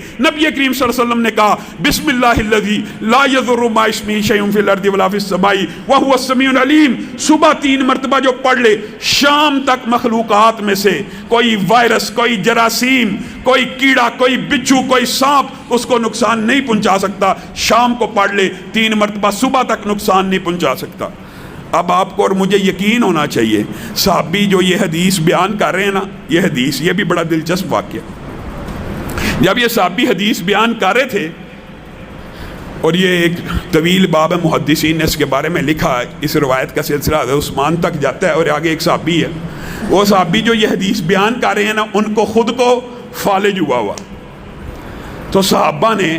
نبی کریم صلی اللہ علیہ وسلم نے کہا بسم اللہ الذی لا یضر مع اسمہ شیء فی الارض ولا فی السماء وہو السمیع العلیم. صبح 3 مرتبہ جو پڑھ لے، شام تک مخلوقات میں سے کوئی وائرس، کوئی جراثیم، کوئی کیڑا، کوئی بچھو، کوئی سانپ اس کو نقصان نہیں پہنچا سکتا. شام کو پڑھ لے 3 مرتبہ، صبح تک نقصان نہیں پہنچا سکتا. اب آپ کو اور مجھے یقین ہونا چاہیے، صحابی جو یہ حدیث بیان کر رہے ہیں نا، یہ حدیث، یہ بھی بڑا دلچسپ واقعہ. جب یہ صحابی حدیث بیان کر رہے تھے، اور یہ ایک طویل باب ہے، محدثین نے اس کے بارے میں لکھا ہے، اس روایت کا سلسلہ عثمان تک جاتا ہے، اور آگے ایک صحابی ہے، وہ صحابی جو یہ حدیث بیان کر رہے ہیں نا، ان کو خود کو فالج ہوا. تو صحابہ نے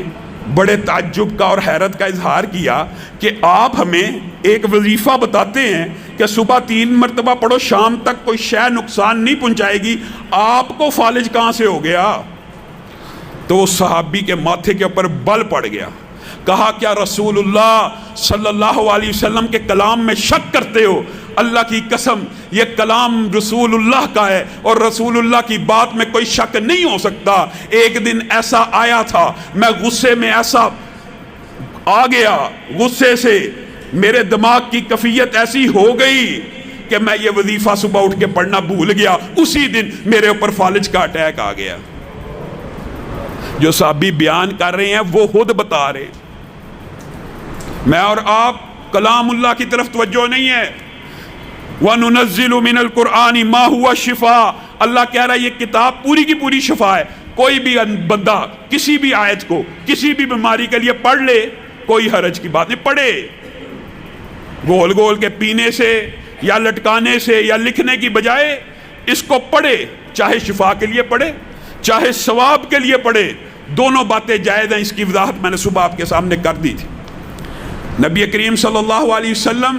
بڑے تعجب کا اور حیرت کا اظہار کیا کہ آپ ہمیں ایک وظیفہ بتاتے ہیں کہ صبح 3 مرتبہ پڑھو، شام تک کوئی شے نقصان نہیں پہنچائے گی، آپ کو فالج کہاں سے ہو گیا؟ تو وہ صحابی کے ماتھے کے اوپر بل پڑ گیا. کہا کیا رسول اللہ صلی اللہ علیہ وسلم کے کلام میں شک کرتے ہو؟ اللہ کی قسم یہ کلام رسول اللہ کا ہے، اور رسول اللہ کی بات میں کوئی شک نہیں ہو سکتا. ایک دن ایسا آیا تھا، میں غصے میں ایسا آ گیا، غصے سے میرے دماغ کی کیفیت ایسی ہو گئی کہ میں یہ وظیفہ صبح اٹھ کے پڑھنا بھول گیا. اسی دن میرے اوپر فالج کا اٹیک آ گیا. جو صحابی بیان کر رہے ہیں وہ خود بتا رہے ہیں. میں اور آپ کلام اللہ کی طرف توجہ نہیں ہے. وَنُنَزِّلُ مِنَ الْقُرْآنِ مَا هُوَ شِفَاء. اللہ کہہ رہا ہے یہ کتاب پوری کی پوری شفا ہے. کوئی بھی بندہ کسی بھی آیت کو کسی بھی بیماری کے لیے پڑھ لے، کوئی حرج کی بات نہیں. پڑھے گول گول کے پینے سے یا لٹکانے سے یا لکھنے کی بجائے اس کو پڑھے، چاہے شفا کے لیے پڑھے چاہے ثواب کے لیے پڑھے، دونوں باتیں جائز ہیں. اس کی وضاحت میں نے صبح آپ کے سامنے کر دی تھی. نبی کریم صلی اللہ علیہ وسلم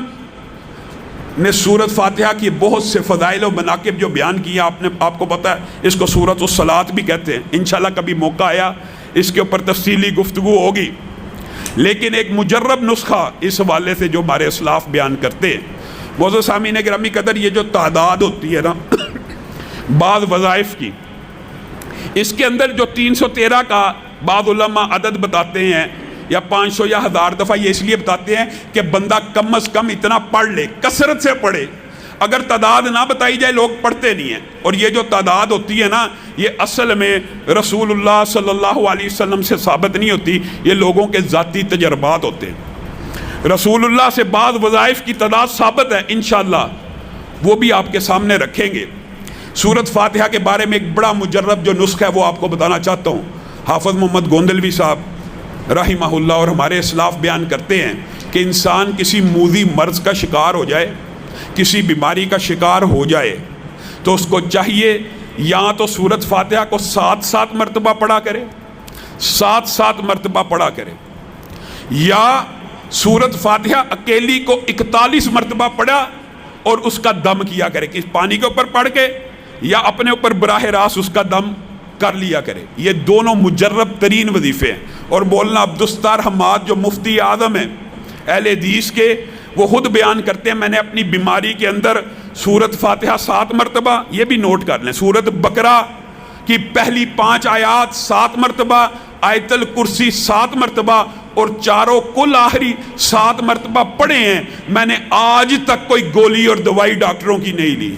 نے سورت فاتحہ کی بہت سے فضائل و مناقب جو بیان کیا، آپ کو پتہ ہے اس کو سورت الصلاۃ بھی کہتے ہیں. انشاءاللہ کبھی موقع آیا اس کے اوپر تفصیلی گفتگو ہوگی. لیکن ایک مجرب نسخہ اس حوالے سے جو ہمارے اسلاف بیان کرتے ہیں، معزز سامعین گرامی قدر، یہ جو تعداد ہوتی ہے نا بعض وظائف کی، اس کے اندر جو 313 کا بعض علماء عدد بتاتے ہیں، یا 500 یا 1000 دفعہ، یہ اس لیے بتاتے ہیں کہ بندہ کم از کم اتنا پڑھ لے، کثرت سے پڑھے. اگر تعداد نہ بتائی جائے لوگ پڑھتے نہیں ہیں. اور یہ جو تعداد ہوتی ہے نا، یہ اصل میں رسول اللہ صلی اللہ علیہ وسلم سے ثابت نہیں ہوتی، یہ لوگوں کے ذاتی تجربات ہوتے ہیں. رسول اللہ سے بعض وظائف کی تعداد ثابت ہے، انشاءاللہ وہ بھی آپ کے سامنے رکھیں گے. سورت فاتحہ کے بارے میں ایک بڑا مجرب جو نسخہ ہے وہ آپ کو بتانا چاہتا ہوں. حافظ محمد گوندلوی صاحب رحمہ اللہ اور ہمارے اسلاف بیان کرتے ہیں کہ انسان کسی موذی مرض کا شکار ہو جائے، کسی بیماری کا شکار ہو جائے، تو اس کو چاہیے یا تو سورت فاتحہ کو 7 مرتبہ پڑھا کرے، 7 مرتبہ پڑھا کرے، یا سورت فاتحہ اکیلی کو 41 مرتبہ پڑھا اور اس کا دم کیا کرے، کہ پانی کے اوپر پڑھ کے یا اپنے اوپر براہ راست اس کا دم کر لیا کرے. یہ دونوں مجرب ترین وظیفے ہیں. اور مولانا عبدالستار حماد جو مفتی اعظم ہیں اہل حدیث کے، وہ خود بیان کرتے ہیں میں نے اپنی بیماری کے اندر سورت فاتحہ 7 مرتبہ، یہ بھی نوٹ کر لیں، سورت بقرہ کی پہلی 5 آیات 7 مرتبہ، آیت الکرسی 7 مرتبہ، اور چاروں کل آخری 7 مرتبہ پڑھے ہیں. میں نے آج تک کوئی گولی اور دوائی ڈاکٹروں کی نہیں لی.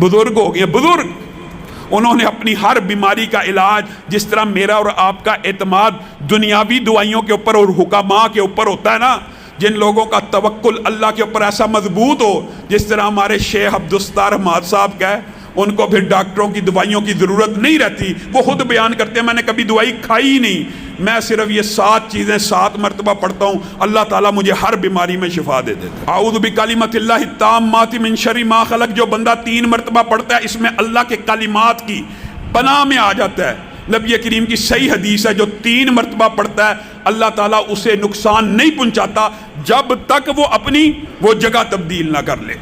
بزرگ ہو گئے، بزرگ، انہوں نے اپنی ہر بیماری کا علاج، جس طرح میرا اور آپ کا اعتماد دنیاوی دوائیوں کے اوپر اور حکماء کے اوپر ہوتا ہے نا، جن لوگوں کا توکل اللہ کے اوپر ایسا مضبوط ہو، جس طرح ہمارے شیخ عبدالستار حماد صاحب کا ہے، ان کو پھر ڈاکٹروں کی دوائیوں کی ضرورت نہیں رہتی. وہ خود بیان کرتے ہیں میں نے کبھی دوائی کھائی ہی نہیں، میں صرف یہ 7 چیزیں 7 مرتبہ پڑھتا ہوں، اللہ تعالیٰ مجھے ہر بیماری میں شفا دے دیتا. اعوذ بکلمات اللہ التامات من شر ما خلق، جو بندہ 3 مرتبہ پڑھتا ہے اس میں اللہ کے کلمات کی پناہ میں آ جاتا ہے. نبی کریم کی صحیح حدیث ہے، جو 3 مرتبہ پڑھتا ہے اللہ تعالیٰ اسے نقصان نہیں پہنچاتا جب تک وہ اپنی وہ جگہ تبدیل نہ کر لے.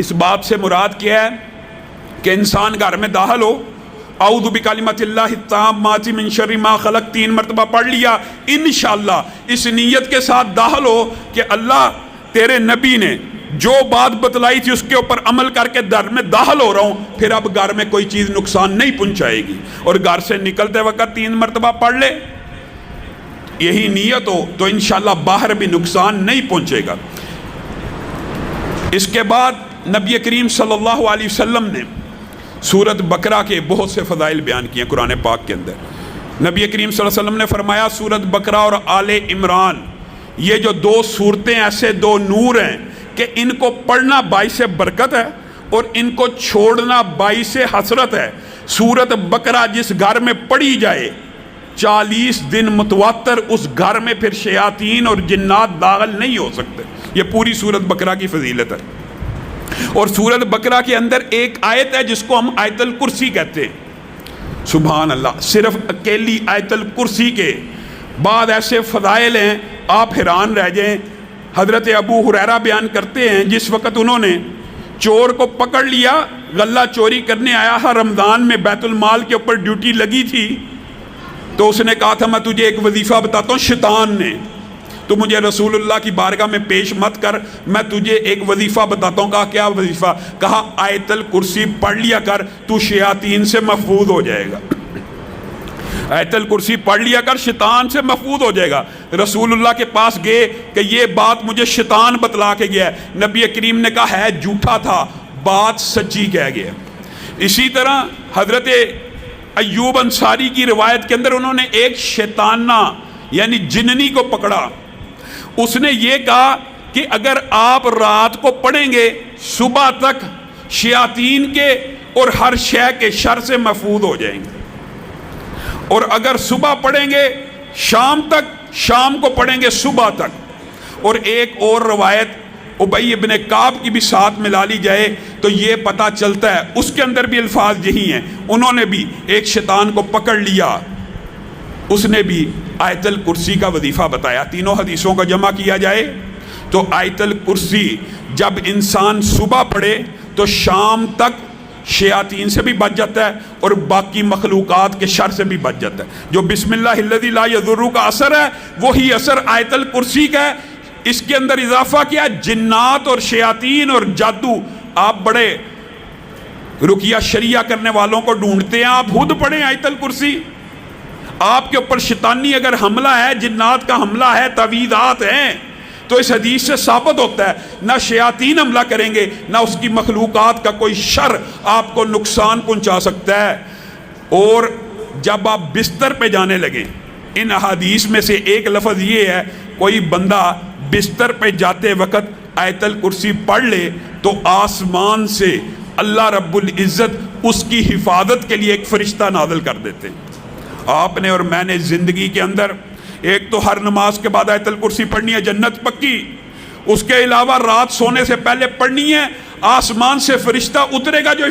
اس بات سے مراد کیا ہے کہ انسان گھر میں داخل ہو، اعوذ بکلمات اللہ التامات من شر ما خلق 3 مرتبہ پڑھ لیا، انشاءاللہ اس نیت کے ساتھ داخل ہو کہ اللہ تیرے نبی نے جو بات بتلائی تھی اس کے اوپر عمل کر کے گھر میں داخل ہو رہا ہوں، پھر اب گھر میں کوئی چیز نقصان نہیں پہنچائے گی، اور گھر سے نکلتے وقت 3 مرتبہ پڑھ لے، یہی نیت ہو تو انشاءاللہ باہر بھی نقصان نہیں پہنچے گا۔ اس کے بعد نبی کریم صلی اللہ علیہ وسلم نے سورت بقرہ کے بہت سے فضائل بیان کیے ہیں قرآن پاک کے اندر۔ نبی کریم صلی اللہ علیہ وسلم نے فرمایا سورت بقرہ اور آل عمران یہ جو 2 صورتیں ایسے 2 نور ہیں کہ ان کو پڑھنا باعث برکت ہے اور ان کو چھوڑنا باعث حسرت ہے۔ سورت بقرہ جس گھر میں پڑھی جائے 40 دن متواتر اس گھر میں پھر شیاطین اور جنات داخل نہیں ہو سکتے۔ یہ پوری سورت بقرہ کی فضیلت ہے۔ اور سورت بقرہ کے اندر ایک آیت ہے جس کو ہم آیت الکرسی کہتے ہیں۔ سبحان اللہ، صرف اکیلی آیت الکرسی کے بعد ایسے فضائل ہیں آپ حیران رہ جائیں۔ حضرت ابو ہریرہ بیان کرتے ہیں جس وقت انہوں نے چور کو پکڑ لیا، غلہ چوری کرنے آیا تھا، رمضان میں بیت المال کے اوپر ڈیوٹی لگی تھی، تو اس نے کہا تھا میں تجھے ایک وظیفہ بتاتا ہوں، شیطان نے تو مجھے رسول اللہ کی بارگاہ میں پیش مت کر، میں تجھے ایک وظیفہ بتاتا ہوں۔ کہا کیا وظیفہ؟ کہا آیت الکرسی پڑھ لیا کر، تو شیاطین سے محفوظ ہو جائے گا۔ آیت الکرسی پڑھ لیا کر، شیطان سے محفوظ ہو جائے گا۔ رسول اللہ کے پاس گئے کہ یہ بات مجھے شیطان بتلا کے گیا ہے۔ نبی کریم نے کہا ہے جھوٹا تھا، بات سچی کہہ گیا۔ اسی طرح حضرت ایوب انصاری کی روایت کے اندر انہوں نے ایک شیطانہ یعنی جننی کو پکڑا، اس نے یہ کہا کہ اگر آپ رات کو پڑھیں گے صبح تک شیاطین کے اور ہر شے کے شر سے محفوظ ہو جائیں گے، اور اگر صبح پڑھیں گے شام تک، شام کو پڑھیں گے صبح تک۔ اور ایک اور روایت ابی ابن کعب کی بھی ساتھ ملا لی جائے تو یہ پتہ چلتا ہے اس کے اندر بھی الفاظ یہی ہیں، انہوں نے بھی ایک شیطان کو پکڑ لیا، اس نے بھی آیت الکرسی کا وظیفہ بتایا۔ تینوں حدیثوں کا جمع کیا جائے تو آیت الکرسی جب انسان صبح پڑھے تو شام تک شیاطین سے بھی بچ جاتا ہے اور باقی مخلوقات کے شر سے بھی بچ جاتا ہے۔ جو بسم اللہ الذی لا یضر کا اثر ہے وہی اثر آیت الکرسی کا ہے۔ اس کے اندر اضافہ کیا، جنات اور شیاطین اور جادو۔ آپ بڑے رقیہ شریعہ کرنے والوں کو ڈھونڈتے ہیں، آپ خود پڑھیں آیت الکرسی۔ آپ کے اوپر شیطانی اگر حملہ ہے، جنات کا حملہ ہے، تعویذات ہیں، تو اس حدیث سے ثابت ہوتا ہے نہ شیاطین حملہ کریں گے، نہ اس کی مخلوقات کا کوئی شر آپ کو نقصان پہنچا سکتا ہے۔ اور جب آپ بستر پہ جانے لگیں، ان احادیث میں سے ایک لفظ یہ ہے، کوئی بندہ بستر پہ جاتے وقت آیت الکرسی پڑھ لے تو آسمان سے اللہ رب العزت اس کی حفاظت کے لیے ایک فرشتہ نازل کر دیتے ہیں۔ آپ نے اور میں نے زندگی کے اندر ایک تو ہر نماز کے بعد آیت الکرسی پڑھنی ہے، جنت پکی، اس کے علاوہ رات سونے سے پہلے پڑھنی ہے، آسمان سے فرشتہ اترے گا جو